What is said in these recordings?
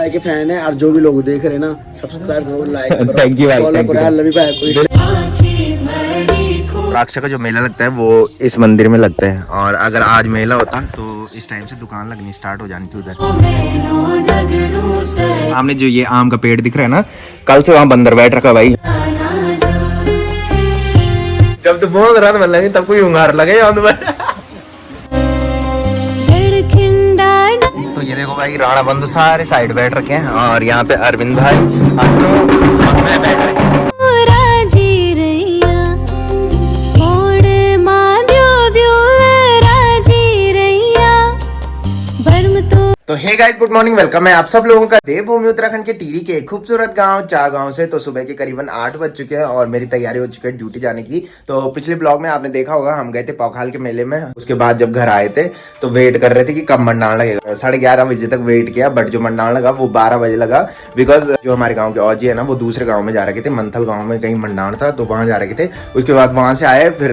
भाई के फैन है और जो भी लोग देख रहे हैं ना सब्सक्राइब करो, लाइक करो, थैंक यू भाई, फॉलो करो लवी भाई को। राक्षा का जो मेला लगता है वो इस मंदिर में लगता है, और अगर आज मेला होता तो इस टाइम से दुकान लगनी स्टार्ट हो जानी थी उधर। सामने जो ये आम का पेड़ दिख रहा है ना, कल से वहाँ बंदर बैठ रखा भाई। जब तो बहुत रात बन लगी तब कोई उंगार लगे तो ये देखो भाई राणा बंधु सारे साइड बैठ रखे हैं, और यहाँ पे अरविंद भाई बैठ रखे हैं। तो hey guys, good morning, welcome है आप सब लोगों का देवभूमि उत्तराखंड के टिहरी के खूबसूरत गांव चा गांव से। तो सुबह के करीबन 8 बज चुके हैं और मेरी तैयारी हो चुकी है ड्यूटी जाने की। तो पिछले ब्लॉग में आपने देखा होगा हम गए थे पौखाल के मेले में। उसके बाद जब घर आए थे तो वेट कर रहे थे कि कब मंडान लगेगा। 11:30 बजे तक वेट किया, बट जो मंडान लगा वो 12 बजे लगा। बिकॉज जो हमारे गाँव के औजी है ना वो दूसरे गाँव में जा रखे थे, मंथल गाँव में कहीं मंडान था तो वहां जा रखे थे। उसके बाद वहां से आए, फिर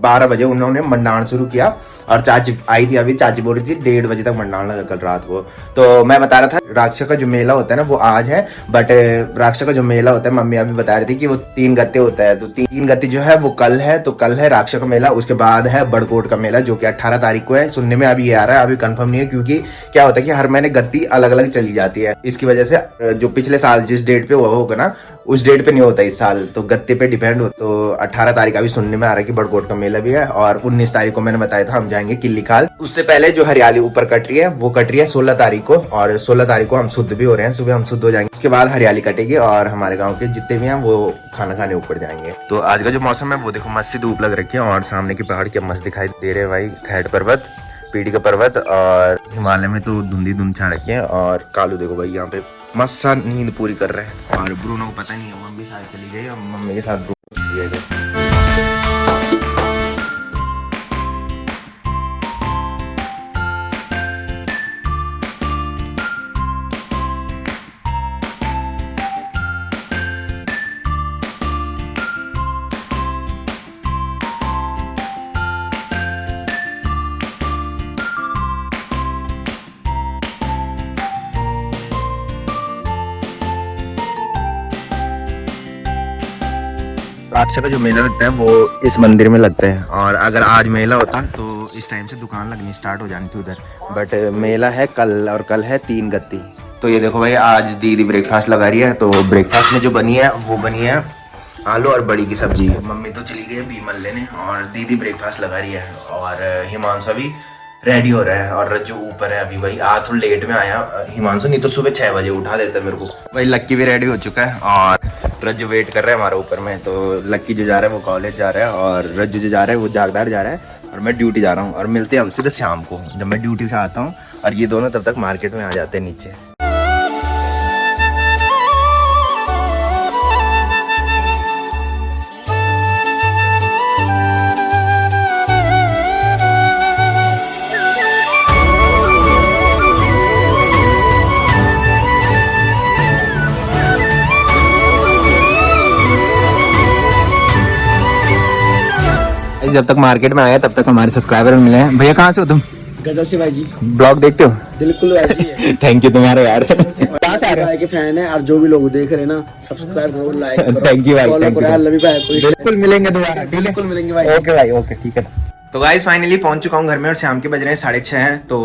12 बजे उन्होंने मंडान शुरू किया। और चाची आई थी, अभी चाची बोल रही थी 1:30 बजे तक मंडान लगा कल रात को। तो मैं बता रहा था राक्षा का जो मेला होता है ना वो आज है, बट राक्षा का जो मेला होता है मम्मी अभी बता रही थी कि वो 3 गत्ते होता है। तो 3 गत्ते जो है वो कल है, तो कल है राक्षा का मेला। उसके बाद है बड़कोट का मेला जो कि 18 तारीख को है। सुनने में अभी ये आ रहा है, अभी कंफर्म नहीं है, क्योंकि क्या होता है कि हर महीने गत्ती अलग अलग चली जाती है। इसकी वजह से जो पिछले साल जिस डेट पे वो होगा ना उस डेट पे नहीं होता इस साल, तो गत्ते पे डिपेंड हो। तो 18 तारीख अभी सुनने में आ रहा है कि बड़कोट का मेला भी है। और 19 तारीख को मैंने बताया था हम जाएंगे किल्ली खाल। उससे पहले जो हरियाली ऊपर कट रही है वो कट रही है 16 तारीख को, और 16 तारीख को हम शुद्ध भी हो रहे हैं। सुबह हम शुद्ध हो जाएंगे, उसके बाद हरियाली कटेगी और हमारे गाँव के जितने भी हैं वो खाना खाने ऊपर जाएंगे। तो आज का जो मौसम है वो देखो मस्त सी धूप लग रखी है, और सामने के पहाड़ क्या मस्त दिखाई दे रहे हैं भाई, खैट पर्वत, पीढ़ी का पर्वत, और हिमालय में तो धुंधी धुंध छा रखी है। और कालू देखो भाई यहाँ पे मस्त सा नींद पूरी कर रहे हैं, और ब्रूनो को पता नहीं है, मम्मी साथ चली गई और मम्मी के साथ ब्रूनो दिए गए। राक्षा का जो मेला लगता है वो इस मंदिर में लगता है, और अगर आज मेला होता तो इस टाइम से दुकान लगनी स्टार्ट हो जानी थी उधर। बट मेला है कल, और कल है 3 गत्ती। तो ये देखो भाई आज दीदी ब्रेकफास्ट लगा रही है। तो ब्रेकफास्ट में जो बनी है वो बनी है आलू और बड़ी की सब्जी। मम्मी तो चली गई है बीमल लेने, और दीदी ब्रेकफास्ट लगा रही है, और हिमांशु भी रेडी हो रहा है, और रज्जू ऊपर है अभी। भाई आज थोड़ा लेट में आया हिमांशु, नहीं तो सुबह 6 बजे उठा देता मेरे को। भाई लक्की भी रेडी हो चुका है, और रज्जू वेट कर रहा है हमारा ऊपर में। तो लक्की जो जा रहा है वो कॉलेज जा रहा है, और रज्जू जो जा रहा है वो जागदार जा रहा है, और मैं ड्यूटी जा रहा हूँ। और मिलते हैं हम सीधे शाम को जब मैं ड्यूटी से आता हूँ, और ये दोनों तब तक मार्केट में आ जाते हैं नीचे। जब तक मार्केट में आया तब तक हमारे सब्सक्राइबर मिले हैं। भैया कहाँ से हो तुम? गजा से भाई जी। ब्लॉग देखते हो? बिल्कुल भाई जी। थैंक यू तुम्हारे यार। कहाँ से आ रहे हो? भाई के फैन है और जो भी लोग देख रहे हैं ना सब्सक्राइब करो, लाइक करो, थैंक यू भाई, फॉलो करो लवी भाई को। बिल्कुल मिलेंगे दोबारा, बिल्कुल मिलेंगे भाई। ओके भाई, ओके ठीक है। तो गाइस फाइनली पहुंच चुका हूँ घर में, और शाम के बज रहे हैं 6:30। तो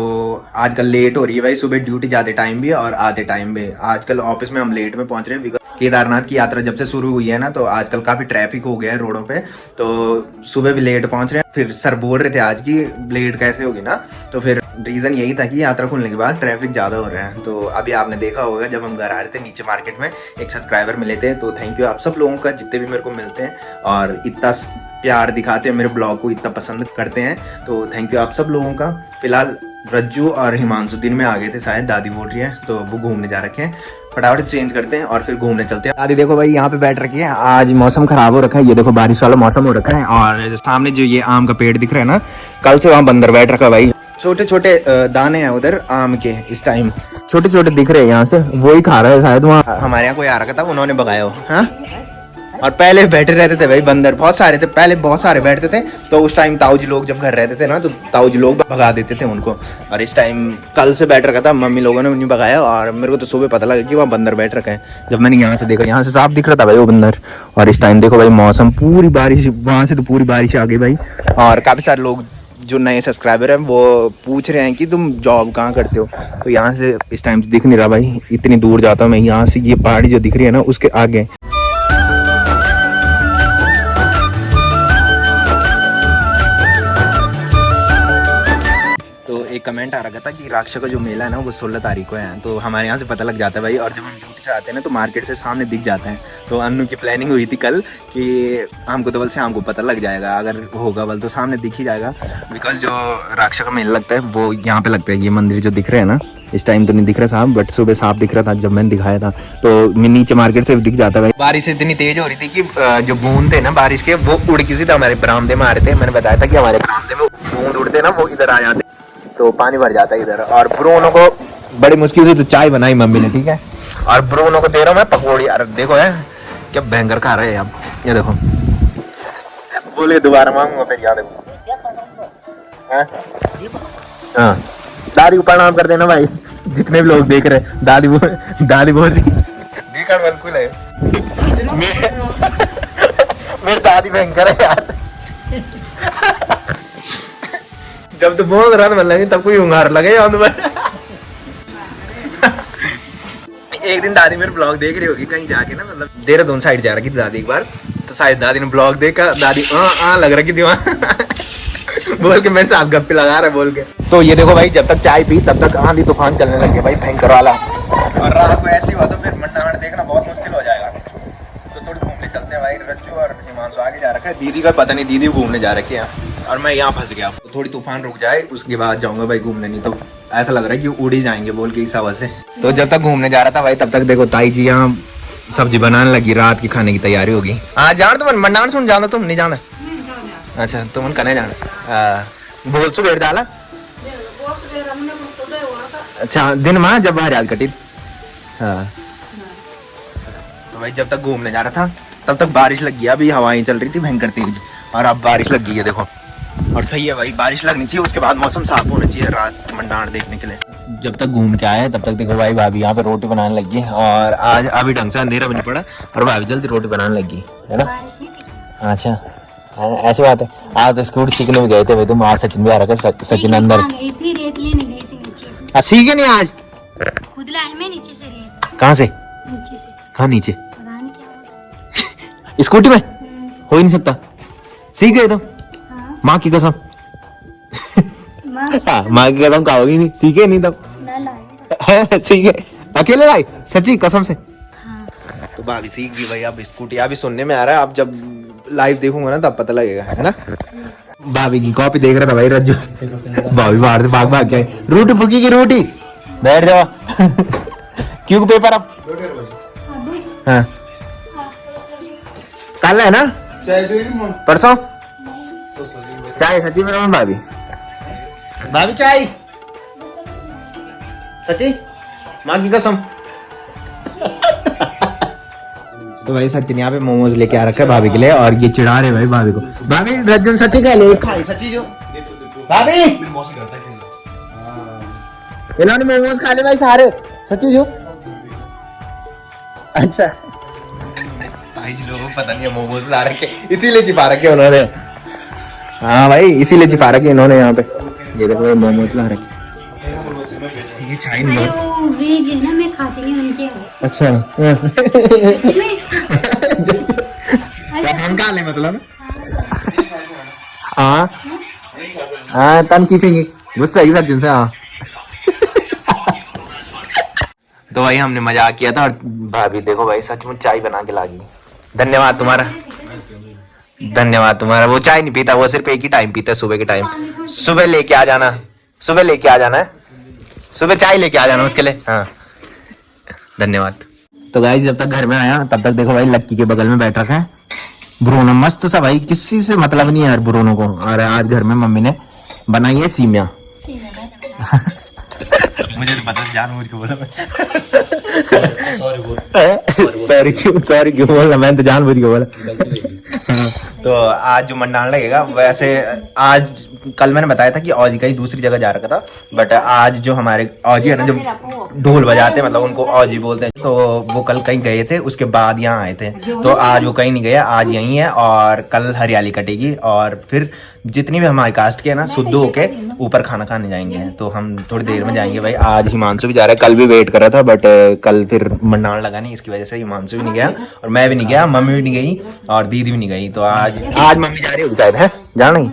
आजकल लेट हो रही है भाई, सुबह ड्यूटी जाते टाइम भी और आते टाइम भी। आजकल ऑफिस में हम लेट में पहुंच रहे हैं। केदारनाथ की यात्रा जब से शुरू हुई है ना तो आजकल काफी ट्रैफिक हो गया है रोडों पे, तो सुबह भी लेट पहुंच रहे हैं। फिर सर बोल रहे थे आज की लेट कैसे होगी ना, तो फिर रीजन यही था कि यात्रा खुलने के बाद ट्रैफिक ज्यादा हो रहा है। तो अभी आपने देखा होगा जब हम घर आ रहे थे नीचे मार्केट में एक सब्सक्राइबर मिले थे। तो थैंक यू आप सब लोगों का, जितने भी मेरे को मिलते हैं और इतना प्यार दिखाते हैं, मेरे ब्लॉग को इतना पसंद करते हैं। तो थैंक यू आप सब लोगों का। फिलहाल रज्जू और हिमांशु दिन में आ गए थे शायद, दादी बोल रही है, तो वो घूमने जा रखे हैं। फटाफट चेंज करते हैं और फिर घूमने चलते हैं। दादी देखो भाई यहाँ पे बैठ रखी है, आज मौसम खराब हो रखा है, ये देखो बारिश वाला मौसम हो रखा है। और सामने जो ये आम का पेड़ दिख रहा है ना, कल से वहाँ बंदर बैठ रखा है भाई। छोटे छोटे दाने हैं उधर आम के, इस टाइम छोटे छोटे दिख रहे हैं यहाँ से, वही खा रहा है शायद। वहाँ हमारे यहाँ कोई आ रखा था, उन्होंने भगाया हो। हाँ और पहले बैठे रहते थे भाई बंदर, बहुत सारे थे पहले, बहुत सारे बैठते थे। तो उस टाइम ताऊ जी लोग जब घर रहते थे ना, तो ताऊ जी लोग भगा देते थे उनको। और इस टाइम कल से बैठ रखा था, मम्मी लोगों ने नहीं भगाया। और मेरे को तो सुबह पता लगा कि वहाँ बंदर बैठ रखे हैं। जब मैंने यहाँ से देखा, यहाँ से साफ दिख रहा था भाई वो बंदर। और इस टाइम देखो भाई मौसम, पूरी बारिश, वहाँ से तो पूरी बारिश आ गई भाई। और काफ़ी सारे लोग जो नए सब्सक्राइबर हैं वो पूछ रहे हैं कि तुम जॉब कहाँ करते हो। तो यहाँ से इस टाइम से दिख नहीं रहा भाई, इतनी दूर जाता हूँ मैं। यहाँ से ये पहाड़ी जो दिख रही है ना, उसके आगे। तो एक कमेंट आ रहा था कि राक्षा का जो मेला है ना वो 16 तारीख को है। तो हमारे यहाँ से पता लग जाता है भाई। और जब हम ड्यूटी से आते हैं ना तो मार्केट से सामने दिख जाते हैं। तो अन्नू की प्लानिंग हुई थी कल कि हमको तो बल से हमको पता लग जाएगा, अगर होगा बल तो सामने दिख ही जाएगा। बिकॉज जो राक्षा का मेला लगता है वो यहाँ पे लगता है। ये मंदिर जो दिख रहे हैं ना, इस टाइम तो नहीं दिख रहा साहब, बट सुबह साफ दिख रहा था जब मैंने दिखाया था। तो नीचे मार्केट से दिख जाता है भाई। बारिश इतनी तेज हो रही थी कि जो बूंद थे ना बारिश के, वो उड़ किसी तरह हमारे बरामदे में आ रहे थे। मैंने बताया था कि हमारे बरामदे में बूंद उड़ते ना, वो इधर आ जाते, तो पानी भर जाता है इधर। और ब्रूनो को बड़ी मुश्किल से तो चाय बनाई मम्मी ने, ठीक है। और ब्रूनो को दे रहा हूँ मैं पकौड़ी। यार देखो है क्या भयंकर खा रहे हैं अब, ये देखो। बोले दोबारा मांगूंगा फिर, याद देखो। हाँ दादी को प्रणाम कर देना भाई, जितने भी लोग देख रहे हैं। दादी बोल रही देखा बिल्कुल है। मेरी दादी भयंकर है यार। जब तो बहुत रात बन लगी तब कोई उंगार लगे एक दिन दादी मेरे ब्लॉग देख रही होगी कहीं जाके ना, मतलब देहरादून साइड जा रही थी दादी एक बार। तो शायद दादी ने ब्लॉग देखा, दादी लग रहा कि वहाँ बोल के मेरे साथ गप्पे लगा रहा है बोल के। तो ये देखो भाई, जब तक चाय पी तब तक आंधी तूफान चलने लगे भाई, भयंकर वाला। और रात को ऐसी हुआ तो फिर मंडावड़ देखना बहुत मुश्किल हो जाएगा। तो थोड़ी घूमने चलते हैं भाई। रज्जू और हिमांशु आगे जा रखा है, दीदी का पता नहीं, दीदी घूमने जा रखी है और मैं यहाँ फंस गया। तो थोड़ी तूफान रुक जाए उसके बाद जाऊंगा भाई घूमने, नहीं तो ऐसा लग रहा है कि उड़ ही जाएंगे बोल के इस हवा से। तो जब तक घूमने जा रहा था भाई तब तक देखो ताई जी यहाँ सब्जी बनाने लगी, रात की खाने की तैयारी होगी। हाँ जान तुम मंडान सुन जाना, तुम नहीं जाना? अच्छा तुम कने जाना? बोल सुबह डाला। अच्छा दिन माँ जब बाहर याद कटी। हाँ तो भाई जब तक घूमने जा रहा था तब तक बारिश लग गई। अभी हवाएं चल रही थी भयंकर तेज और अब बारिश लग गई है देखो। और सही है भाई, बारिश लगनी चाहिए, उसके बाद मौसम साफ होना चाहिए रात मंडाण देखने के लिए। जब तक घूम के आए तब तक देखो भाई भाभी यहाँ पे रोटी बनाने लगी। और आज अभी ढंग से अंधेरा भी नहीं पड़ा और भाभी जल्दी रोटी बनाने लगी है ना। अच्छा ऐसी बात है। आज तो स्कूटी सीखने भी गए थे भाई तुम, आज सचिन भी आ रहा है, सचिन अंदर सीखे नहीं आज खुद लाए मैं नीचे से रेत। कहाँ से? नीचे से। कहाँ नीचे? पता नहीं क्या स्कूटी में हो ही नहीं सकता, सीख गए तो। हाँ। माँ की कसम माँ की कसम खाओगी नहीं, सीखे नहीं तब ना लाए। सीखे अकेले भाई सच्ची कसम से। हाँ। तो भाभी सीख गई भाई। अब स्कूटी अभी सुनने में आ रहा है, अब जब लाइव देखूंगा ना तब पता लगेगा है ना। भाभी की कॉपी देख रहा था भाई रज्जू, भाभी बाहर से भाग भाग के आई, रोटी फूकी की रोटी, बैठ जाओ क्यों पेपर अब? हाँ कल है ना परसों चाय सच्ची में भाभी, भाभी चाय सच्ची माँ की कसम। तो भाई सचिन यहाँ पे मोमोज लेके आ रखा है भाभी के लिए और ये चिढ़ा रहे भाई भाभी को। भाभी रज्जन सच्ची क्या ले खाई सच्ची जो भाभी इन्होंने मोमोज खा ले भाई सारे सच्ची जो। अच्छा भाई जी लोगों को पता नहीं है मोमोज ला रखे इसीलिए छिपा रखे उन्होंने। हाँ भाई इसीलिए छिपा रखे इन्होंने यहाँ पे। ये देखो मोमोज ला रखे, ये चाय नहीं वो वेज है ना, मैं खाती नहीं उनके। अच्छा हम खा ले मतलब हाँ हाँ तन की फेंगे गुस्सा ही सचिन से। हाँ तो भाई हमने मजाक किया था और भाभी देखो भाई सचमुच चाय बना के लागी। धन्यवाद तुम्हारा, धन्यवाद तुम्हारा। वो चाय नहीं पीता, वो सिर्फ एक ही टाइम पीता है सुबह के टाइम। सुबह लेके आ जाना, सुबह लेके आ जाना है, सुबह चाय लेके आ जाना उसके लिए। हाँ धन्यवाद। तो गाइस जब तक घर में आया तब तक देखो भाई लक्की के बगल में बैठ रखा है ब्रूनो, मस्त सा भाई, किसी से मतलब नहीं है यार ब्रूनो को। और आज घर में मम्मी ने बनाई है सीमिया। मुझे तो पता जानबूझ के बोला सॉरी क्यों बोला, मैंने तो जानबूझ के बोला। तो आज जो मंडान लगेगा, वैसे आज कल मैंने बताया था कि औजी कहीं दूसरी जगह जा रखा था, बट आज जो हमारे औजी है ना, जो ढोल बजाते हैं, मतलब उनको औजी बोलते हैं, तो वो कल कहीं गए थे, उसके बाद यहाँ आए थे। तो आज वो कहीं नहीं गया, आज यहीं है, और कल हरियाली कटेगी, और फिर जितनी भी हमारी कास्ट के है ना, शुद्ध होके ऊपर खाना खाने जाएंगे। तो हम थोड़ी देर में जाएंगे भाई। आज हिमांशु भी जा रहा है, कल भी वेट कर रहा था, बट कल फिर मंडान लगा नहीं, इसकी वजह से हिमांशु भी नहीं गया, और मैं भी नहीं गया, मम्मी भी नहीं गई, और दीदी भी नहीं गई। तो आज मम्मी जा रही होगी शायद, है जाना ही।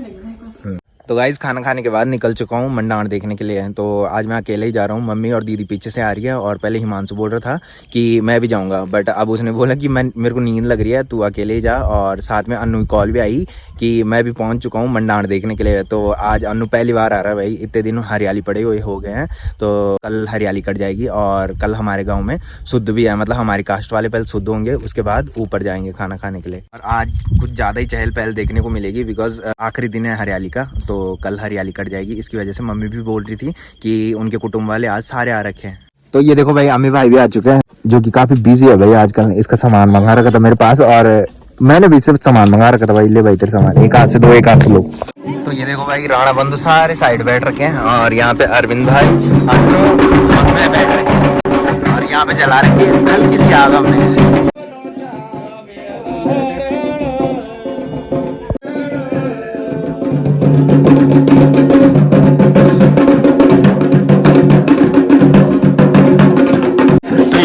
तो गाइज खाना खाने के बाद निकल चुका हूँ मंडान देखने के लिए। तो आज मैं अकेले ही जा रहा हूँ, मम्मी और दीदी पीछे से आ रही है, और पहले हिमांशु बोल रहा था कि मैं भी जाऊँगा, बट अब उसने बोला कि मेरे को नींद लग रही है, तू अकेले ही जा। और साथ में अन्नू की कॉल भी आई कि मैं भी पहुँच चुका हूँ मंडान देखने के लिए। तो आज अन्नू पहली बार आ रहा है भाई, इतने दिन हरियाली पड़े हुए हो गए हैं, तो कल हरियाली कट जाएगी। और कल हमारे गाँव में शुद्ध भी है, मतलब हमारी कास्ट वाले पहले शुद्ध होंगे, उसके बाद ऊपर जाएंगे खाना खाने के लिए। और आज कुछ ज़्यादा ही चहल पहल देखने को मिलेगी, बिकॉज आखिरी दिन है हरियाली का, तो कल हरियाली कट जाएगी। इसकी वजह से मम्मी भी बोल रही थी कि उनके कुटुंब वाले आज सारे आ रखे हैं। तो ये देखो भाई, अम्मी भाई भी आ चुके हैं, जो कि काफी बिजी है भाई आजकल। इसका सामान मंगा रखा था मेरे पास, और मैंने भी सिर्फ सामान मंगा रखा था भाई। ले भाई तेरे सामान, एक हाथ से दो, एक हाथ से लो। तो ये देखो भाई, राणा बंधु सारे साइड बैठ रखे हैं, और यहाँ पे अरविंद भाई, अन्नू और मैं बैठ रखे हैं, और यहाँ पे जला रखी है हल्की सी आग हमने।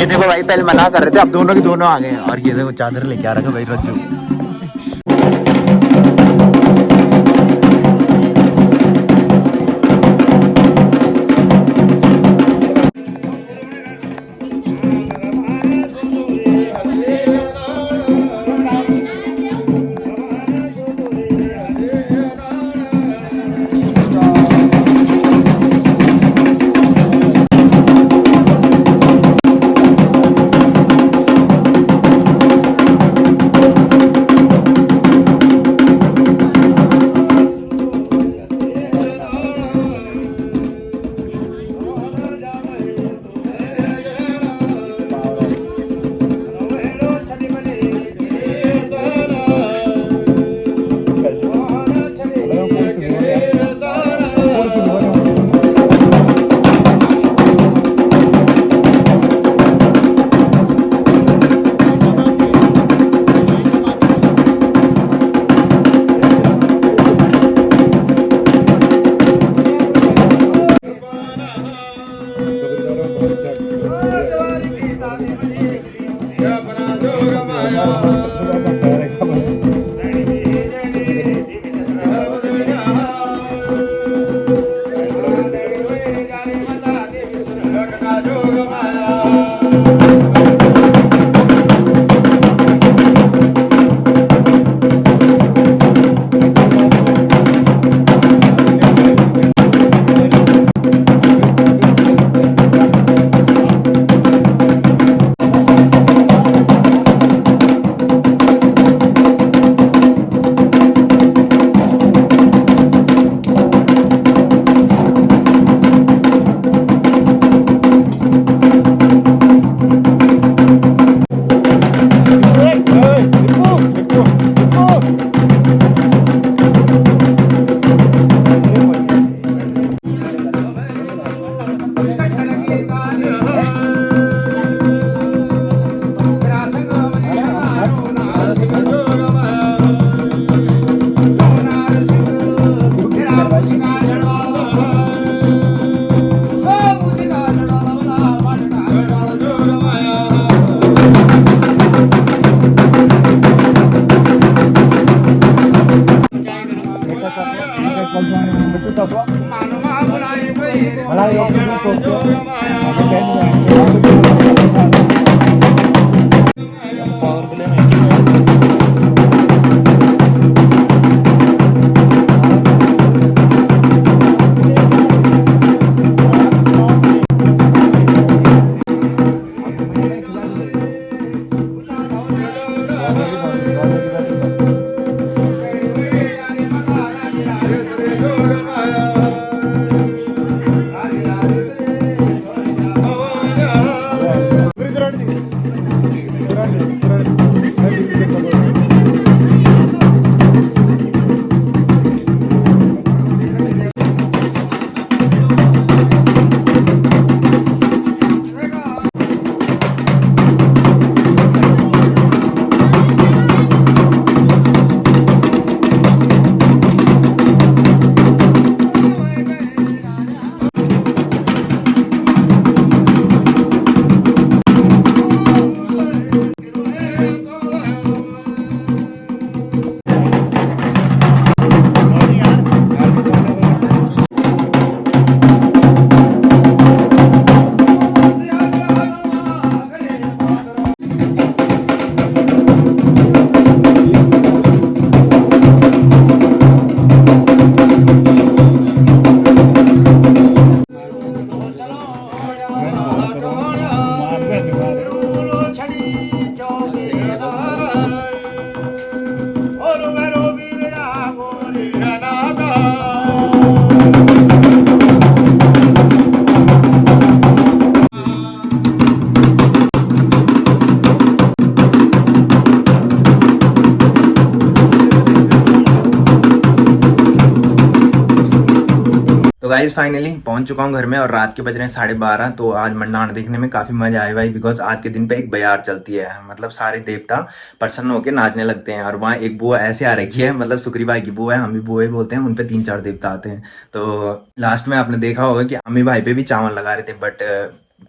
देखो भाई, पहले मना कर रहे थे, अब दोनों के दोनों आ गए हैं। और ये देखो चादर लेके आ रखा भाई रज्जू। गाइज फाइनली पहुंच चुका हूं घर में और रात के बज रहे हैं 12:30। तो आज मंडाण देखने में काफी मजा आया भाई, बिकॉज आज के दिन पे एक बयार चलती है, मतलब सारे देवता प्रसन्न होकर नाचने लगते हैं। और वहाँ एक बुआ ऐसे आ रखी है, मतलब सुक्री भाई की बुआ है, हम भी बुआ ही बोलते हैं, उनपे 3-4 देवता आते हैं। तो लास्ट में आपने देखा होगा कि अम्मी भाई पे भी चावल लगा रहे थे, बट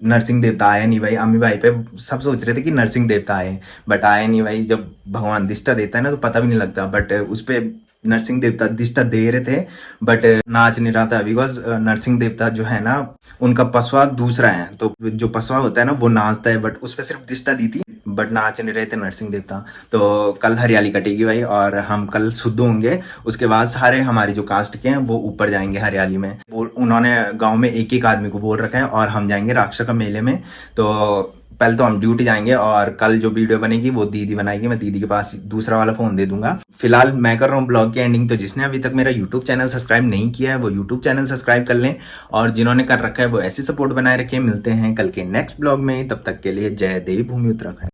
नरसिंह देवता आया नहीं भाई। अम्मी भाई पे सब सोच रहे थे कि नरसिंह देवता आए, बट आए नहीं भाई। जब भगवान दिष्टा देता है ना तो पता भी नहीं लगता, बट उस पे नरसिंह देवता दिष्टा दे रहे थे, बट नाच नहीं रहा था। बिकॉज नरसिंह देवता जो है ना, उनका पसवा दूसरा है, तो जो पसवा होता है ना वो नाचता है, बट उस पे सिर्फ दिष्टा दी थी, बट नाच नहीं रहे थे नरसिंह देवता। तो कल हरियाली कटेगी भाई, और हम कल शुद्ध होंगे। उसके बाद सारे हमारी जो कास्ट के हैं वो ऊपर जाएंगे हरियाली में। उन्होंने गाँव में एक आदमी को बोल रखा है, और हम जाएंगे राक्षा का मेले में। तो पहले तो हम ड्यूटी जाएंगे, और कल जो वीडियो बनेगी वो दीदी बनाएगी। मैं दीदी के पास दूसरा वाला फोन दे दूंगा। फिलहाल मैं कर रहा हूँ ब्लॉग की एंडिंग। तो जिसने अभी तक मेरा यूट्यूब चैनल सब्सक्राइब नहीं किया है वो यूट्यूब चैनल सब्सक्राइब कर लें, और जिन्होंने कर रखा है वो ऐसे सपोर्ट बनाए रखें। मिलते हैं कल के नेक्स्ट ब्लॉग में, तब तक के लिए जय देव भूमि उत्तराखंड।